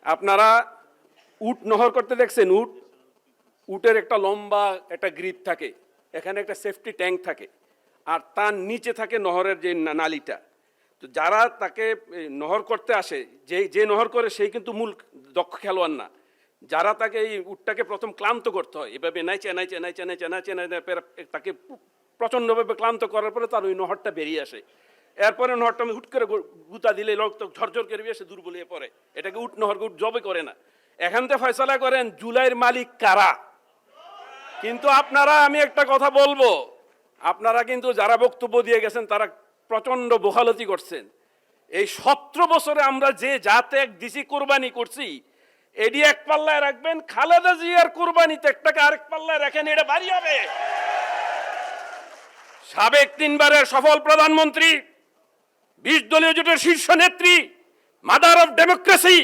আপনারা উট নহর করতে দেখছেন? উটের একটা লম্বা একটা গ্রিপ থাকে, এখানে একটা সেফটি ট্যাঙ্ক থাকে, আর তার নিচে থাকে নহরের যে নালিটা। তো যারা তাকে নহর করতে আসে, যে নহর করে সেই কিন্তু মূল দক্ষ খেলোয়াড় না। যারা তাকে এই উটটাকে প্রথম ক্লান্ত করতে হয়, এভাবে তাকে প্রচণ্ডভাবে ক্লান্ত করার পরে তার ওই নহরটা বেরিয়ে আসে। এরপরে নহরটা আমি হুট করে গুতা দিলে রক্ত ঝরঝর করে এসে দুর্বল হয়ে পড়ে। এটাকে উট নহরকে উট জবে করে না। এখান থেকে ফয়সালা করেন জুলাইয়ের মালিক কারা। কিন্তু আপনারা, আমি একটা কথা বলবো, আপনারা কিন্তু যারা বক্তব্য দিয়ে গেছেন তারা প্রচন্ড বোখালতি করছেন। এই 17 বছরে আমরা যে ত্যাগ দিছি, কোরবানি করছি, এডি এক পাল্লায় রাখবেন। খালেদা জিয়ার কোরবানিতে একটাকে আরেক পাল্লায় রাখেন, এটা ভারী হবে। সাবেক 3 বারের সফল প্রধানমন্ত্রী, 20 দলীয় জোটের শীর্ষ নেত্রী, মাদার অফ ডেমোক্রেসি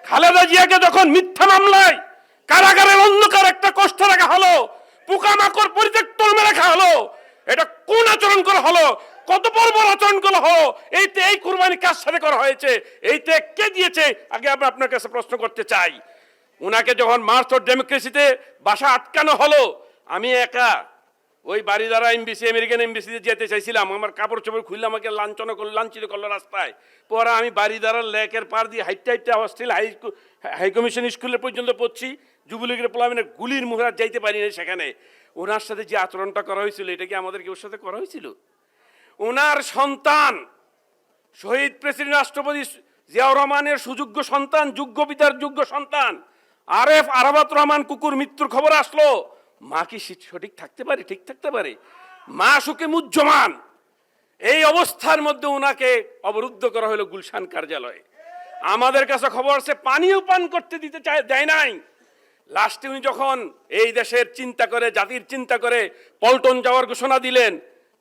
খালেদা জিয়াকে যখন মিথ্যা মামলায় কারাগারের অন্ধকার একটা কষ্ট রাখা হলো, পোকামাকড় পরিত্যক্ত রাখা হলো, এটা কোন আচরণ করা হলো, কত বর্বর আচরণ করা হলো। এই কুরবানি কার সাথে করা হয়েছে, এইতে কে দিয়েছে? আগে আমরা আপনার কাছে প্রশ্ন করতে চাই। ওনাকে যখন মার্চ অফ ডেমোক্রেসিতে বাসা আটকানো হলো, আমি একা ওই বাড়িদারা এমবিসি, আমেরিকান এমবিসিতে যেতে চাইছিলাম। আমার কাপড় চোপড় খুললে আমাকে লাঞ্ছিত করলো রাস্তায়। পরে আমি বাড়িদারার লেকের পার দিয়ে হাইটে হস্টেল হাই কমিশন স্কুলে পর্যন্ত পড়ছি। যুবলীগের প্লাবিনের গুলির মুখে যাইতে পারি না সেখানে। ওনার সাথে যে আচরণটা করা হয়েছিল, এটা কি আমাদেরকে ওর সাথে করা হয়েছিল? ওনার সন্তান, শহীদ প্রেসিডেন্ট রাষ্ট্রপতি জিয়াউর রহমানের সুযোগ্য সন্তান, যোগ্য পিতার যোগ্য সন্তান আরাফাত রহমান কুকুর মৃত্যুর খবর আসলো। মা কি সঠিক থাকতে পারে? ঠিক থাকতে পারে? মা সুখে মুহ্যমান। এই অবস্থার মধ্যে ওনাকে অবরুদ্ধ করা হলো গুলশান কার্যালয়ে। আমাদের কাছে খবর আছে পানিও পান করতে দেয় নাই। লাস্টে উনি যখন এই দেশের চিন্তা করে, জাতির চিন্তা করে পল্টন যাওয়ার ঘোষণা দিলেন,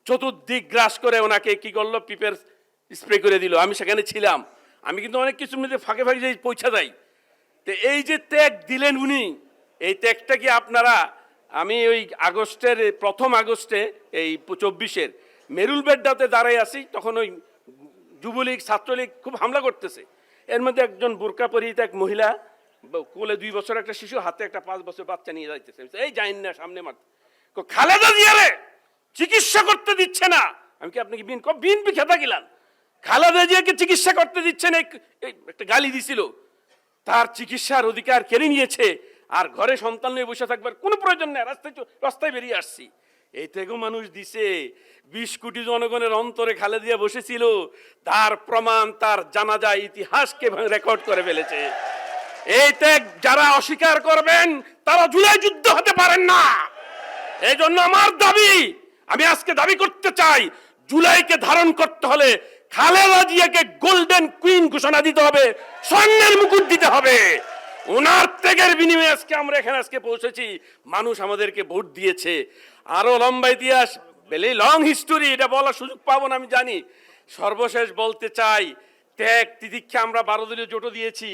চতুর্দিক গ্রাস করে ওনাকে কি করলো, পিপের স্প্রে করে দিল। আমি সেখানে ছিলাম। আমি কিন্তু অনেক কিছু মধ্যে ফাঁকে ফাঁকে যে পৌঁছা যাই। তো এই যে ত্যাগ দিলেন উনি, এই ত্যাগটা কি আপনারা, আমি ওই আগস্টের 1 আগস্টে এই 24-এর মেরুল বেড্ডাতে দাঁড়াই আছি, তখন ওই যুবলীগ ছাত্রলীগ খুব হামলা করতেছে। এর মধ্যে একজন বোরকা পরিহিত এক মহিলা, কোলে 2 বছর একটা শিশু, হাতে একটা 5 বছর বাচ্চা নিয়ে যাইতেছে। এই যাইন না সামনে মারতে, খালেদা জিয়ারে চিকিৎসা করতে দিচ্ছে না। আমি কি আপনি কি বিএনপি খেতা গেলাম? খালেদা জিয়াকে চিকিৎসা করতে দিচ্ছেন, একটা গালি দিছিল। তার চিকিৎসার অধিকার কেড়ে নিয়েছে, আর ঘরে সন্তান নিয়ে বসে থাকবার কোনো প্রয়োজন নেই। রাস্তায় বেরিয়ে আসছি। এই থেকেও মানুষ দিছে। 20 কোটি জনগণের অন্তরে খালেদা জিয়া বসেছিল, তার প্রমাণ তার জানাজা ইতিহাসকে রেকর্ড করে ফেলেছে। এই ত্যাগ যারা অস্বীকার করবেন তারা জুলাই যুদ্ধ হতে পারেন না। এই জন্য আমার দাবি, আমি আজকে দাবি করতে চাই, জুলাইকে ধারণ করতে হলে খালেদা জিয়াকে গোল্ডেন কুইন ঘোষণা দিতে হবে, স্বর্ণের মুকুট দিতে হবে। ওনার ত্যাগের বিনিময়ে আজকে আমরা এখানে পৌঁছেছি। মানুষ আমাদেরকে ভোট দিয়েছে। আরো লম্বা ইতিহাস, ভেরি লং হিস্টোরি, এটা বলার সুযোগ পাবো না আমি জানি। সর্বশেষ বলতে চাই, ত্যাগ তিতিক্ষা আমরা 12 দলীয় জোটও দিয়েছি।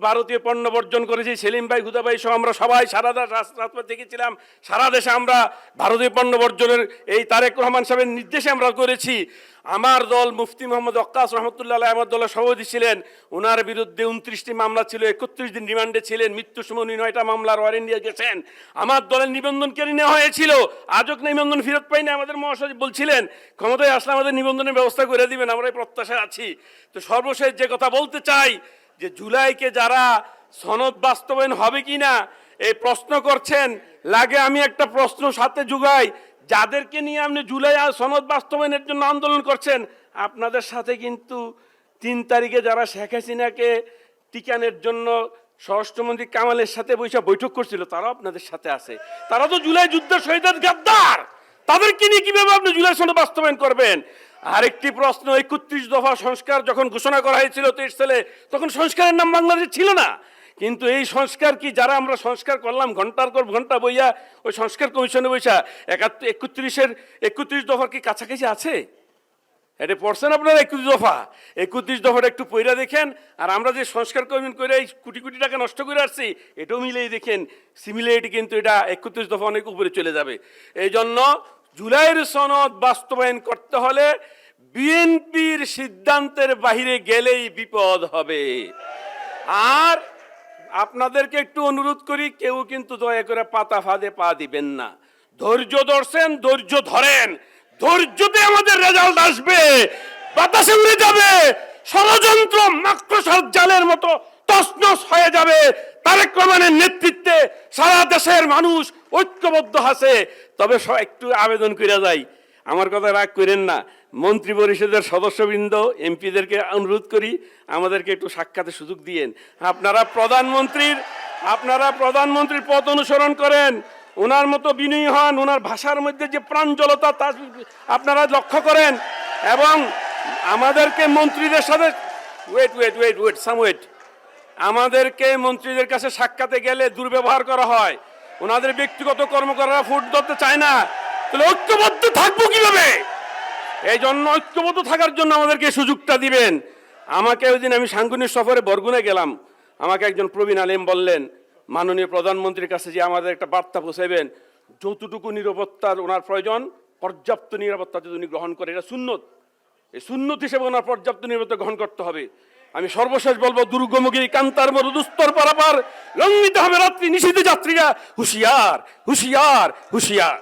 ভারতীয় পণ্য বর্জন করেছি। সেলিম ভাই, হুদা ভাই সহ আমরা সবাই সারা রাজপথ দেখেছিলাম। সারা দেশে আমরা ভারতীয় পণ্য বর্জনের এই তারেক রহমান সাহেবের নির্দেশে আমরা করেছি। আমার দল মুফতি মোহাম্মদ ওয়াক্কাস রহমতুল্লাহ আলাইহি আমার দলের সভাপতি ছিলেন। ওনার বিরুদ্ধে 29টি মামলা ছিল, 31 দিন রিমান্ডে ছিলেন। মৃত্যুর সময় 9টা মামলার ওয়ারেন্ট নিয়ে গেছেন। আমার দলের নিবন্ধন কেড়ে নেওয়া হয়েছিল, আজও নিবন্ধন ফেরত পাইনি। আমাদের মহাসচিব বলছিলেন ক্ষমতায় আসলে আমাদের নিবন্ধনের ব্যবস্থা করে দিবেন, আমরা এই প্রত্যাশায় আছি। তো সর্বশেষ যে কথা বলতে চাই, যে জুলাইকে যারা সনদ বাস্তবায়ন হবে কিনা এই প্রশ্ন করছেন, লাগে আমি একটা প্রশ্ন সাথে যুগাই, যাদেরকে নিয়ে আপনি জুলাই সনদ বাস্তবায়নের জন্য আন্দোলন করছেন, আপনাদের সাথে কিন্তু 3 তারিখে যারা শেখ হাসিনাকে টিকানোর জন্য স্বরাষ্ট্রমন্ত্রী কামালের সাথে বৈঠক করছিল, তারাও আপনাদের সাথে আছে। তারা তো জুলাই যুদ্ধের শহীদের গাদ্দার। তাদেরকে নিয়ে কিভাবে আপনি জুলাই সনদ বাস্তবায়ন করবেন? আরেকটি প্রশ্ন, 31 দফা সংস্কার যখন ঘোষণা করা হয়েছিল 23 সালে, তখন সংস্কারের নাম বাংলাদেশ ছিল না। কিন্তু এই সংস্কার কি, যারা আমরা সংস্কার করলাম ঘন্টার পর ঘন্টা বইয়া ওই সংস্কার কমিশনে বইসা, 31 দফার কি কাছাকাছি আছে? এটা পড়ছেন আপনারা 31 দফা? 31 দফাটা একটু পইরা দেখেন। আর আমরা যে সংস্কার কমিশন করে এই কোটি কোটি টাকা নষ্ট করে আসছি, এটাও মিলেই দেখেন, সিমিলারিটি কিন্তু এটা 31 দফা অনেক উপরে চলে যাবে। এই জন্য জুলাইয়ের সনদ বাস্তবায়ন করতে হলে বিএনপির সিদ্ধান্তের বাহিরে গেলেই বিপদ হবে। আর আপনাদেরকে একটু অনুরোধ করি, কেউ কিন্তু দয়া করে পাতা ফাঁদে পা দিবেন না। ধৈর্য ধরছেন, ধৈর্য ধরেন। ধৈর্যতে আমাদের রেজাল্ট আসবে, বাতাসে উড়ে যাবে, ষড়যন্ত্র মাকড়সার জালের মতো তছনছ হয়ে যাবে। তারেক রহমানের নেতৃত্বে সারা দেশের মানুষ ঐক্যবদ্ধ আছে। তবে একটু আবেদন করে যাই, আমার কথা রাগ করেন না, মন্ত্রী পরিষদের সদস্যবৃন্দ এমপিদেরকে অনুরোধ করি, আমাদেরকে একটু সাক্ষাতের সুযোগ দিয়েন। আপনারা প্রধানমন্ত্রীর পথ অনুসরণ করেন, ওনার মতো বিনয়ী হন, ওনার ভাষার মধ্যে যে প্রাঞ্জলতা তা আপনারা লক্ষ্য করেন। এবং আমাদেরকে মন্ত্রীদের সাথে ওয়েট আমাদেরকে মন্ত্রীদের কাছে সাক্ষাতে গেলে দুর্ব্যবহার করা হয়, ওনাদের ব্যক্তিগত কর্মকর্তারা ফুট ধরতে চায় না। তাহলে ঐক্যবদ্ধ থাকবো কিভাবে? এই জন্য ঐক্যবদ্ধ থাকার জন্য আমাদেরকে সুযোগটা দিবেন। আমাকে ওই দিন আমি সাংগঠনিক সফরে বরগুনে গেলাম, আমাকে একজন প্রবীণ আলেম বললেন, মাননীয় প্রধানমন্ত্রীর কাছে যে আমাদের একটা বার্তা পৌঁছাবেন, যতটুকু নিরাপত্তার ওনার প্রয়োজন পর্যাপ্ত নিরাপত্তা যদি উনি গ্রহণ করে, এটা সুন্নত, এই সুন্নত হিসেবে ওনার পর্যাপ্ত নিরাপত্তা গ্রহণ করতে হবে। আমি সর্বশেষ বলবো, দুর্গমুখী কান্তার মরুদুস্তর পারাপার লঙ্ঘিত হবে রাত্রি নিষিদ্ধ যাত্রীরা, হুঁশিয়ার হুঁশিয়ার হুঁশিয়ার।